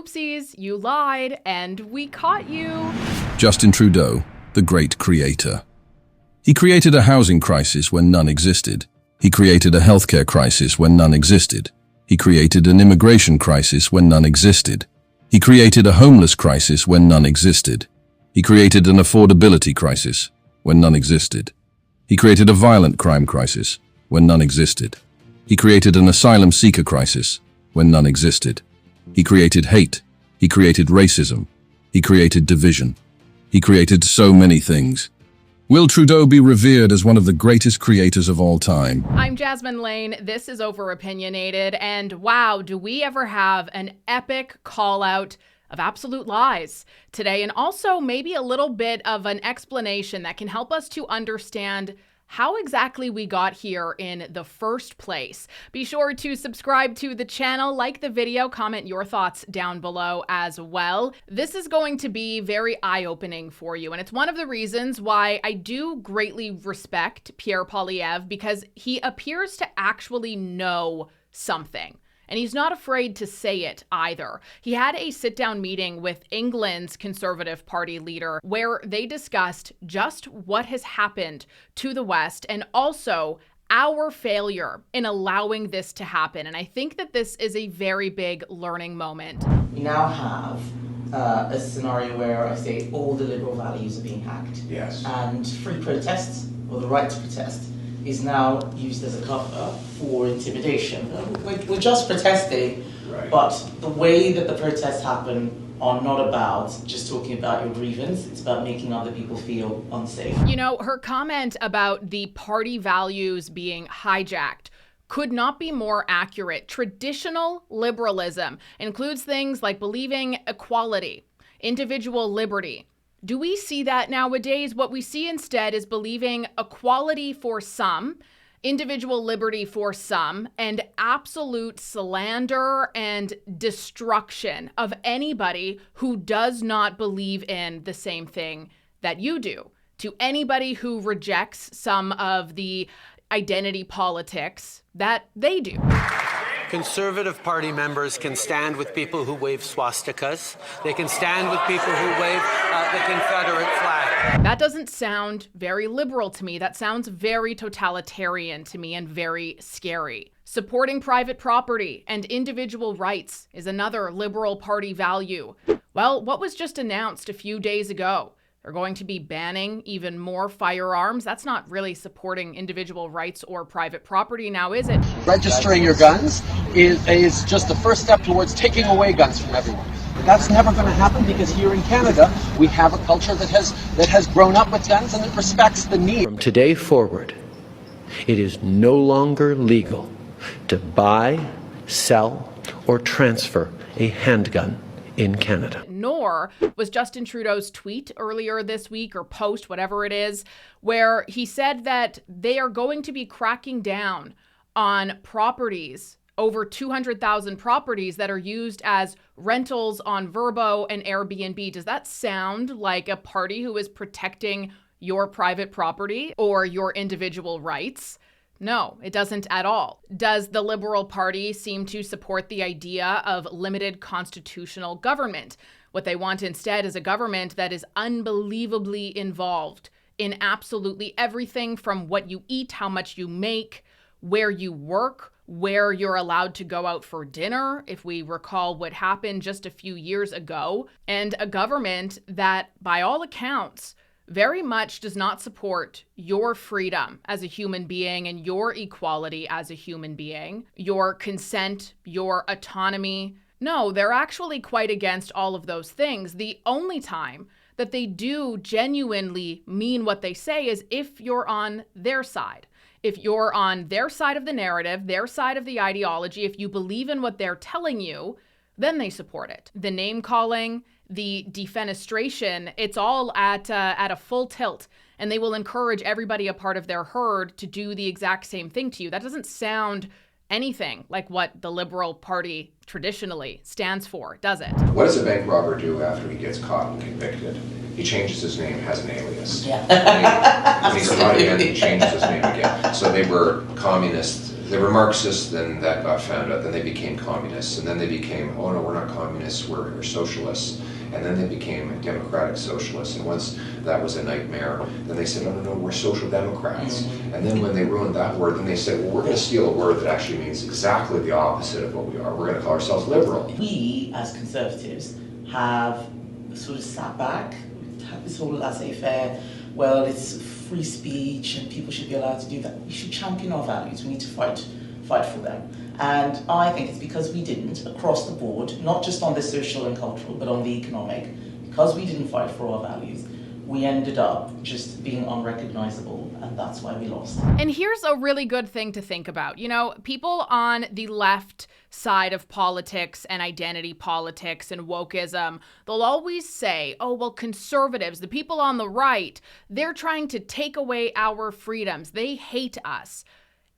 Oopsies, you lied, and we caught you. Justin Trudeau, the great creator. He created a housing crisis when none existed. He created a healthcare crisis when none existed. He created an immigration crisis when none existed. He created a homeless crisis when none existed. He created an affordability crisis when none existed. He created a violent crime crisis when none existed. He created an asylum seeker crisis when none existed. He created hate. He created racism. He created division. He created so many things. Will Trudeau be revered as one of the greatest creators of all time? I'm Jasmine Lane. This is Overopinionated, and wow, do we ever have an epic call-out of absolute lies today, and also maybe a little bit of an explanation that can help us to understand how exactly we got here in the first place. Be sure to subscribe to the channel, like the video, comment your thoughts down below as well. This is going to be very eye-opening for you, and it's one of the reasons why I do greatly respect Pierre Poilievre, because he appears to actually know something. And he's not afraid to say it either. He had a sit-down meeting with England's Conservative Party leader where they discussed just what has happened to the West and also our failure in allowing this to happen. And I think that this is a very big learning moment. We now have a scenario where I say all the liberal values are being hacked. Yes. And free protests, or the right to protest, is now used as a cover for intimidation. We're just protesting, right. But the way that the protests happen are not about just talking about your grievance, it's about making other people feel unsafe. You know, her comment about the party values being hijacked could not be more accurate. Traditional liberalism includes things like believing equality, individual liberty. Do we see that nowadays? What we see instead is believing equality for some, individual liberty for some, and absolute slander and destruction of anybody who does not believe in the same thing that you do. To anybody who rejects some of the identity politics that they do. Conservative Party members can stand with people who wave swastikas. They can stand with people who wave the Confederate flag. That doesn't sound very liberal to me. That sounds very totalitarian to me and very scary. Supporting private property and individual rights is another Liberal Party value. Well, what was just announced a few days ago? They're going to be banning even more firearms. That's not really supporting individual rights or private property now, is it? Registering your guns is just the first step towards taking away guns from everyone. But that's never going to happen because here in Canada, we have a culture that has grown up with guns and that respects the need. From today forward, it is no longer legal to buy, sell, or transfer a handgun in Canada. Nor was Justin Trudeau's tweet earlier this week, or post, whatever it is, where he said that they are going to be cracking down on properties, over 200,000 properties that are used as rentals on Vrbo and Airbnb. Does that sound like a party who is protecting your private property or your individual rights? No, it doesn't at all. Does the Liberal Party seem to support the idea of limited constitutional government? What they want instead is a government that is unbelievably involved in absolutely everything from what you eat, how much you make, where you work, where you're allowed to go out for dinner, if we recall what happened just a few years ago, and a government that, by all accounts, very much does not support your freedom as a human being and your equality as a human being, your consent, your autonomy. No, they're actually quite against all of those things. The only time that they do genuinely mean what they say is if you're on their side. If you're on their side of the narrative, their side of the ideology, if you believe in what they're telling you, then they support it. The name calling, the defenestration, it's all at a full tilt, and they will encourage everybody a part of their herd to do the exact same thing to you. That doesn't sound anything like what the Liberal Party traditionally stands for, does it? What does a bank robber do after he gets caught and convicted? He changes his name, has an alias. Yeah. When he's caught again, he changes his name again. So they were communist They were Marxists, then that got found out, then they became communists, and then they became, oh no, we're not communists, we're socialists. And then they became democratic socialists, and once that was a nightmare, then they said, no, we're social democrats. And then when they ruined that word, then they said, well, we're going to steal a word that actually means exactly the opposite of what we are. We're going to call ourselves liberal. We, as Conservatives, have sort of sat back, have this whole laissez-faire, well, it's free speech and people should be allowed to do that. We should champion our values. We need to fight for them. And I think it's because we didn't, across the board, not just on the social and cultural, but on the economic, because we didn't fight for our values, we ended up just being unrecognizable, and that's why we lost. And here's a really good thing to think about. You know, people on the left side of politics and identity politics and wokeism, they'll always say, oh, well, conservatives, the people on the right, they're trying to take away our freedoms. They hate us.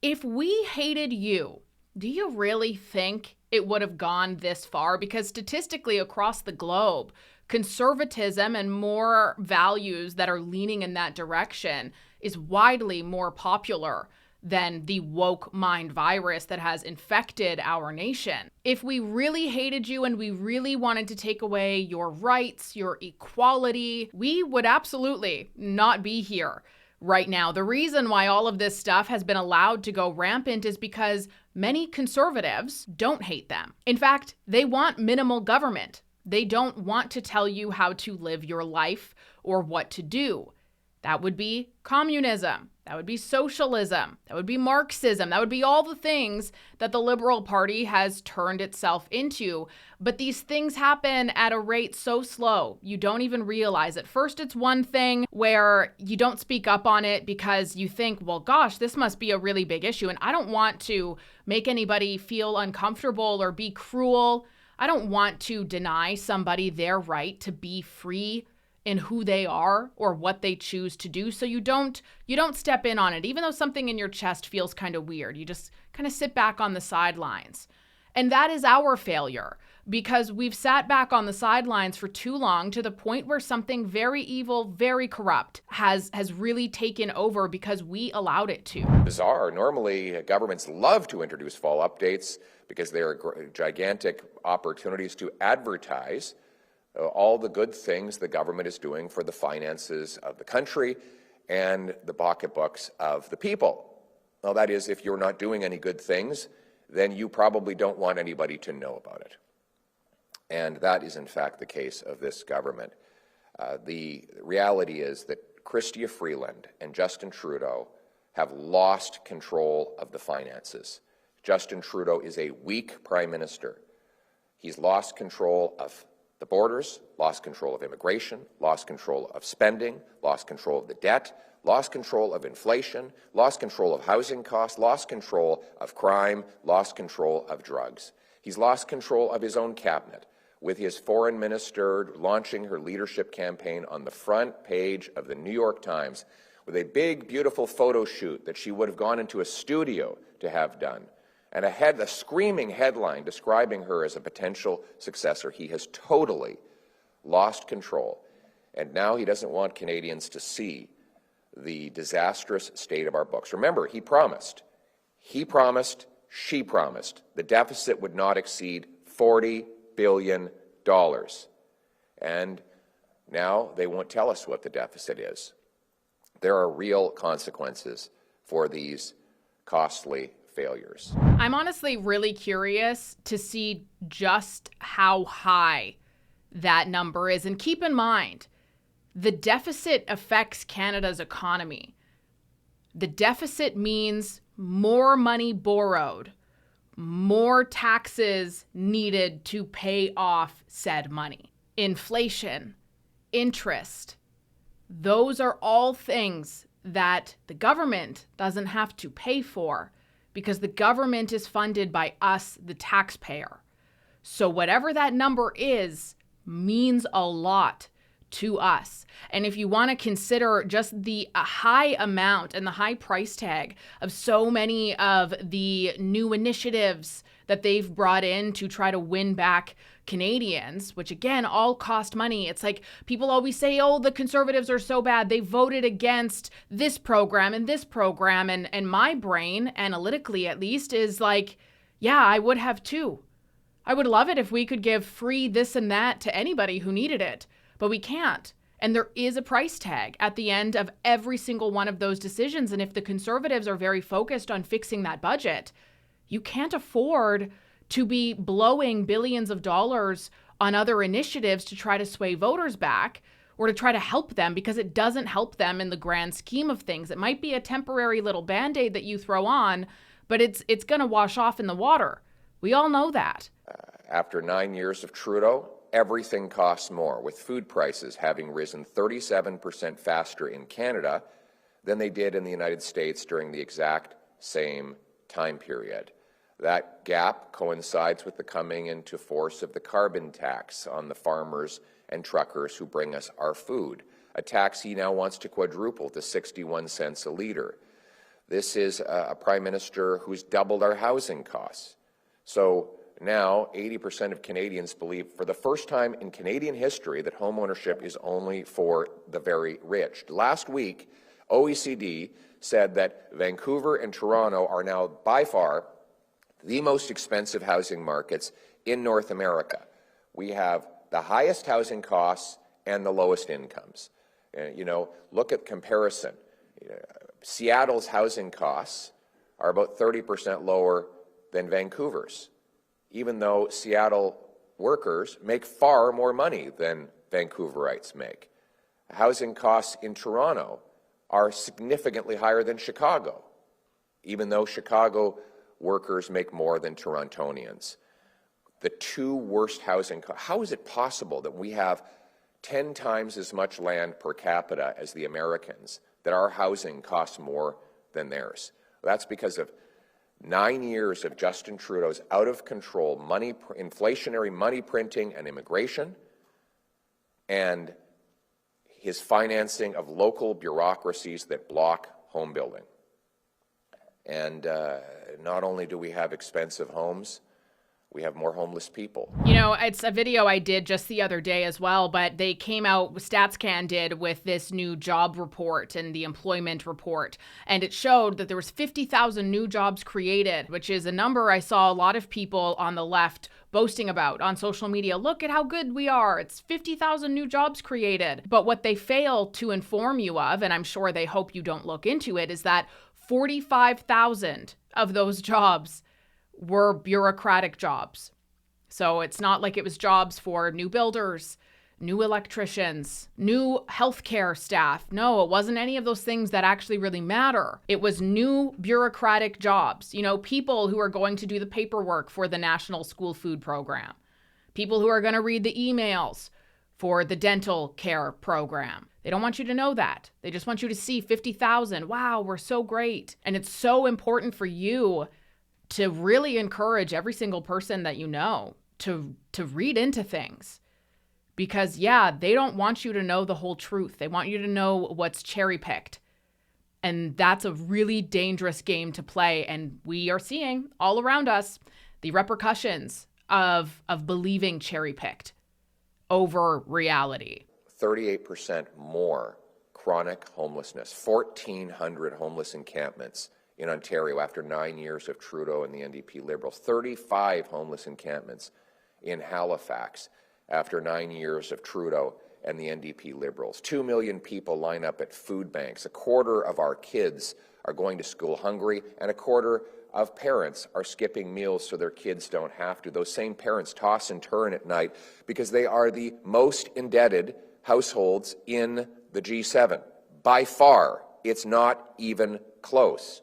If we hated you, do you really think it would have gone this far? Because statistically across the globe, conservatism and more values that are leaning in that direction is widely more popular than the woke mind virus that has infected our nation. If we really hated you and we really wanted to take away your rights, your equality, we would absolutely not be here right now. The reason why all of this stuff has been allowed to go rampant is because many conservatives don't hate them. In fact, they want minimal government. They don't want to tell you how to live your life or what to do. That would be communism. That would be socialism. That would be Marxism. That would be all the things that the Liberal Party has turned itself into. But these things happen at a rate so slow, you don't even realize it. First, it's one thing where you don't speak up on it because you think, well, gosh, this must be a really big issue. And I don't want to make anybody feel uncomfortable or be cruel. I don't want to deny somebody their right to be free in who they are or what they choose to do. So you don't step in on it, even though something in your chest feels kind of weird. You just kind of sit back on the sidelines. And that is our failure, because we've sat back on the sidelines for too long, to the point where something very evil, very corrupt has really taken over because we allowed it to. Bizarre. Normally, governments love to introduce fall updates because they are gigantic opportunities to advertise all the good things the government is doing for the finances of the country and the pocketbooks of the people. Well, that is, if you're not doing any good things, then you probably don't want anybody to know about it. And that is, in fact, the case of this government. The reality is that Chrystia Freeland and Justin Trudeau have lost control of the finances. Justin Trudeau is a weak prime minister. He's lost control of the borders, lost control of immigration, lost control of spending, lost control of the debt, lost control of inflation, lost control of housing costs, lost control of crime, lost control of drugs. He's lost control of his own cabinet, with his foreign minister launching her leadership campaign on the front page of the New York Times with a big, beautiful photo shoot that she would have gone into a studio to have done, and a screaming headline describing her as a potential successor. He has totally lost control. And now he doesn't want Canadians to see the disastrous state of our books. Remember, she promised, the deficit would not exceed $40 billion. And now they won't tell us what the deficit is. There are real consequences for these costly failures. I'm honestly really curious to see just how high that number is. And keep in mind, the deficit affects Canada's economy. The deficit means more money borrowed, more taxes needed to pay off said money. Inflation, interest, those are all things that the government doesn't have to pay for, because the government is funded by us, the taxpayer. So whatever that number is means a lot to us. And if you want to consider just the high amount and the high price tag of so many of the new initiatives that they've brought in to try to win back Canadians, which again, all cost money. It's like people always say, oh, the Conservatives are so bad. They voted against this program and this program. And my brain, analytically at least, is like, yeah, I would have too. I would love it if we could give free this and that to anybody who needed it, but we can't. And there is a price tag at the end of every single one of those decisions. And if the Conservatives are very focused on fixing that budget, you can't afford to be blowing billions of dollars on other initiatives to try to sway voters back or to try to help them, because it doesn't help them in the grand scheme of things. It might be a temporary little Band-Aid that you throw on, but it's going to wash off in the water. We all know that. After 9 years of Trudeau, everything costs more, with food prices having risen 37% faster in Canada than they did in the United States during the exact same time period. That gap coincides with the coming into force of the carbon tax on the farmers and truckers who bring us our food, a tax he now wants to quadruple to 61 cents a litre. This is a Prime Minister who's doubled our housing costs. So now 80% of Canadians believe, for the first time in Canadian history, that home ownership is only for the very rich. Last week, OECD said that Vancouver and Toronto are now by far the most expensive housing markets in North America. We have the highest housing costs and the lowest incomes. Look at comparison. Seattle's housing costs are about 30% lower than Vancouver's, even though Seattle workers make far more money than Vancouverites make. Housing costs in Toronto are significantly higher than Chicago, even though Chicago workers make more than Torontonians. The two worst housing costs. How is it possible that we have 10 times as much land per capita as the Americans, that our housing costs more than theirs? That's because of 9 years of Justin Trudeau's out-of-control inflationary money printing and immigration, and his financing of local bureaucracies that block home building. And not only do we have expensive homes, we have more homeless people. It's a video I did just the other day as well, but they came out, StatsCan did, with this new job report and the employment report. And it showed that there was 50,000 new jobs created, which is a number I saw a lot of people on the left boasting about on social media. Look at how good we are. It's 50,000 new jobs created. But what they fail to inform you of, and I'm sure they hope you don't look into it, is that 45,000 of those jobs were bureaucratic jobs. So it's not like it was jobs for new builders, new electricians, new healthcare staff. No, it wasn't any of those things that actually really matter. It was new bureaucratic jobs. People who are going to do the paperwork for the National School Food Program, people who are going to read the emails for the dental care program. They don't want you to know that. They just want you to see 50,000. Wow, we're so great. And it's so important for you to really encourage every single person that you know to read into things. Because, they don't want you to know the whole truth. They want you to know what's cherry-picked. And that's a really dangerous game to play. And we are seeing all around us the repercussions of believing cherry-picked over reality. 38% more chronic homelessness, 1,400 homeless encampments in Ontario after 9 years of Trudeau and the NDP Liberals, 35 homeless encampments in Halifax after 9 years of Trudeau and the NDP Liberals. 2 million people line up at food banks. A quarter of our kids are going to school hungry, and a quarter of parents are skipping meals so their kids don't have to. Those same parents toss and turn at night because they are the most indebted households in the G7. By far, it's not even close.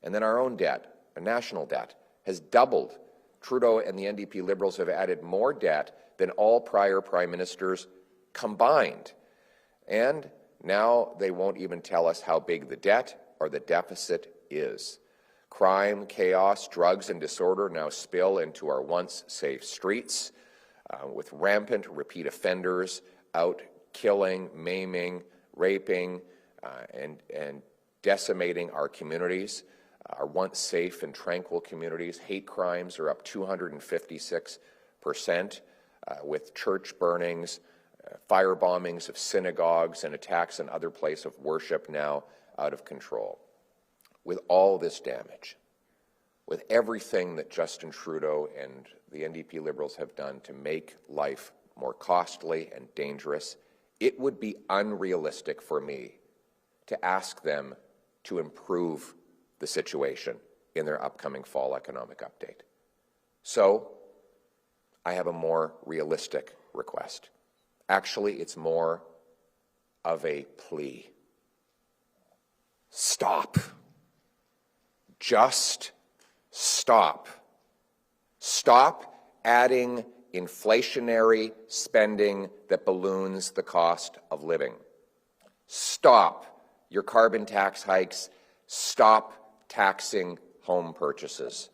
And then our own debt, a national debt, has doubled. Trudeau and the NDP Liberals have added more debt than all prior prime ministers combined. And now they won't even tell us how big the debt or the deficit is. Crime, chaos, drugs, and disorder now spill into our once safe streets, with rampant repeat offenders out killing, maiming, raping, and decimating our communities, our once safe and tranquil communities. Hate crimes are up 256% with church burnings, fire bombings of synagogues, and attacks on other places of worship now out of control. With all this damage, with everything that Justin Trudeau and the NDP Liberals have done to make life more costly and dangerous, it would be unrealistic for me to ask them to improve the situation in their upcoming fall economic update. So, I have a more realistic request. Actually, it's more of a plea. Stop. Just stop. Stop adding inflationary spending that balloons the cost of living. Stop your carbon tax hikes. Stop taxing home purchases.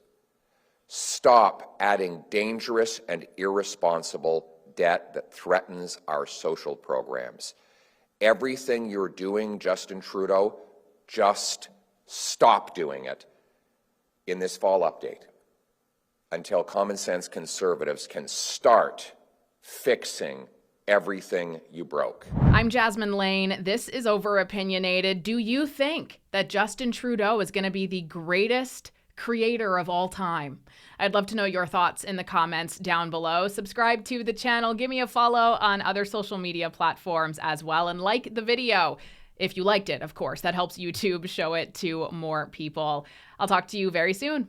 Stop adding dangerous and irresponsible debt that threatens our social programs. Everything you're doing, Justin Trudeau, just stop doing it in this fall update until common sense conservatives can start fixing everything you broke. I'm Jasmine Lane. This is Over Opinionated. Do you think that Justin Trudeau is going to be the greatest creator of all time? I'd love to know your thoughts in the comments down below. Subscribe to the channel, give me a follow on other social media platforms as well, and like the video if you liked it, of course. That helps YouTube show it to more people. I'll talk to you very soon.